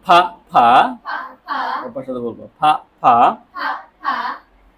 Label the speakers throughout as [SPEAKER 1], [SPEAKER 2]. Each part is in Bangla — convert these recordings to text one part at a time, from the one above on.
[SPEAKER 1] ফা ফা
[SPEAKER 2] ফা ফা
[SPEAKER 1] ওপার সাথে বলবো ফা ফা
[SPEAKER 2] ফা ফা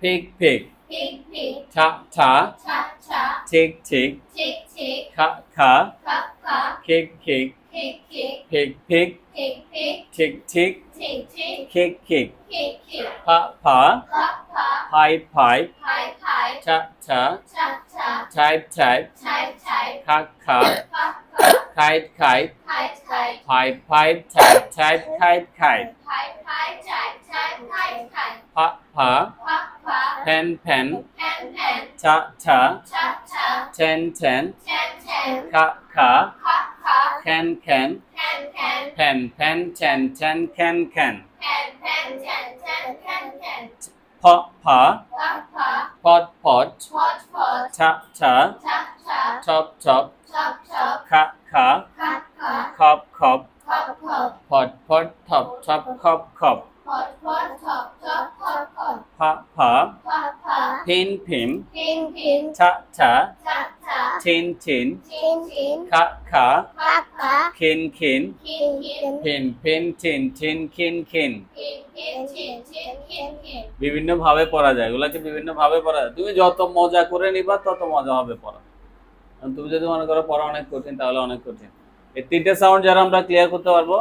[SPEAKER 1] ফিগ ফিগ
[SPEAKER 2] ফিগ ফিগ
[SPEAKER 1] ছা ছা
[SPEAKER 2] ছা ছা
[SPEAKER 1] ঠিক ঠিক
[SPEAKER 2] ঠিক ঠিক
[SPEAKER 1] খা খা
[SPEAKER 2] খা খা
[SPEAKER 1] খিক খিক
[SPEAKER 2] খিক খিক
[SPEAKER 1] ফিগ ফিগ
[SPEAKER 2] ফিগ ফিগ
[SPEAKER 1] ঠিক ঠিক
[SPEAKER 2] ঠিক ঠিক
[SPEAKER 1] খিক খিক
[SPEAKER 2] খিক খিক
[SPEAKER 1] ফা ফা
[SPEAKER 2] ফা ফা
[SPEAKER 1] ফাই ফাই
[SPEAKER 2] ফাই ফাই
[SPEAKER 1] ছা ছা
[SPEAKER 2] ছা ছা
[SPEAKER 1] ছাইপ ছাইপ
[SPEAKER 2] ছাই ছাই
[SPEAKER 1] খা খা
[SPEAKER 2] খা খা
[SPEAKER 1] খাইট খাইট
[SPEAKER 2] খাই খাই
[SPEAKER 1] ফাইট ফাইট ছাইপ ছাইপ খাইট খাইট
[SPEAKER 2] খাই খাই ছাই ছাই খাই খাই
[SPEAKER 1] ফা ফা
[SPEAKER 2] ফা ফা
[SPEAKER 1] ফ্যান ফ্যান
[SPEAKER 2] ফ্যান ফ্যান
[SPEAKER 1] ছা ছা
[SPEAKER 2] ছা ছা
[SPEAKER 1] ছেন ছেন
[SPEAKER 2] ছেন ছেন
[SPEAKER 1] খা খা
[SPEAKER 2] খা খা
[SPEAKER 1] খ্যান খ্যান
[SPEAKER 2] খ্যান খ্যান
[SPEAKER 1] ফ্যান ফ্যান ছেন ছেন খ্যান খ্যান
[SPEAKER 2] খ্যান খ্যান ছেন ছেন খ্যান খ্যান
[SPEAKER 1] ফ ফা
[SPEAKER 2] ফা ফা
[SPEAKER 1] পট পট
[SPEAKER 2] ফট ফট
[SPEAKER 1] ছা ছা
[SPEAKER 2] ছা ছা
[SPEAKER 1] চপ চপ
[SPEAKER 2] চপ চপ
[SPEAKER 1] খা খা
[SPEAKER 2] খা খা
[SPEAKER 1] খপ খপ
[SPEAKER 2] খপ খপ
[SPEAKER 1] ফট ফট থপ ছপ খপ খপ
[SPEAKER 2] ফট ফট খপ চপ খপ খপ
[SPEAKER 1] ফা ফা
[SPEAKER 2] ফা ফা
[SPEAKER 1] ফিন ফিন
[SPEAKER 2] পিন পিন
[SPEAKER 1] ছা ছা
[SPEAKER 2] ছা ছা
[SPEAKER 1] ঠিন ঠিন
[SPEAKER 2] চিন চিন
[SPEAKER 1] খা খা
[SPEAKER 2] খা খা
[SPEAKER 1] খিন খিন
[SPEAKER 2] কিন কিন
[SPEAKER 1] ফিন ফিন ঠিন ঠিন খিন খিন
[SPEAKER 2] কিন কিন চিন চিন কিন কিন
[SPEAKER 1] বিভিন্ন ভাবে পড়া যায়, এগুলাকে বিভিন্ন ভাবে পড়া যায়। তুমি যত মজা করে নিবা তত মজা হবে পড়া। তুমি যদি মনে করো পড়া অনেক কঠিন তাহলে অনেক কঠিন। এই তিনটে সাউন্ড যারা আমরা ক্লিয়ার করতে পারবো,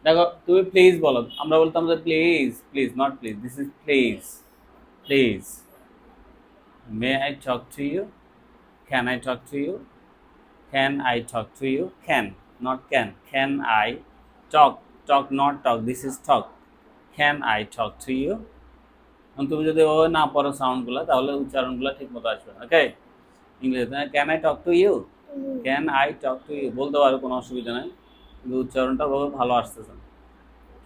[SPEAKER 1] দেখো তুমি প্লিজ বলো, আমরা বলতাম যে please please, not please, this is please please. May I talk to you, can I talk to you, can I talk to you, can not can I talk, talk not talk, this is talk, can I talk to you. তুমি যদি ও না পড়ো সাউন্ডগুলো তাহলে উচ্চারণগুলো ঠিক মতো আসবে না। ওকে, ইংলিশে can I talk to you, can I talk to you বলতে পারো, কোনো অসুবিধা নেই, কিন্তু উচ্চারণটা ভালো আসতেছে।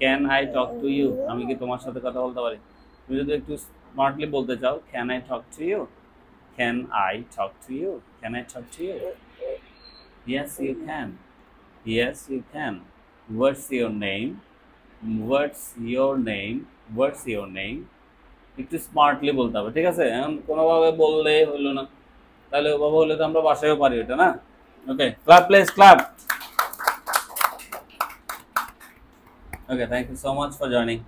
[SPEAKER 1] Can I talk to you, আমি কি তোমার সাথে কথা বলতে পারি? তুমি যদি একটু স্মার্টলি বলতে চাও, can I talk to you, can I talk to you, can I talk to you, yes you can, yes you can, what's your name, what's your name, what's your name, একটু স্মার্টলি বলতে হবে, ঠিক আছে? এখন কোনোভাবে বললে হইলো না, তাহলে ওভাবে হলে তো আমরা বাসায়ও পারি ওটা না। Okay, clap please clap. Okay, thank you so much for joining.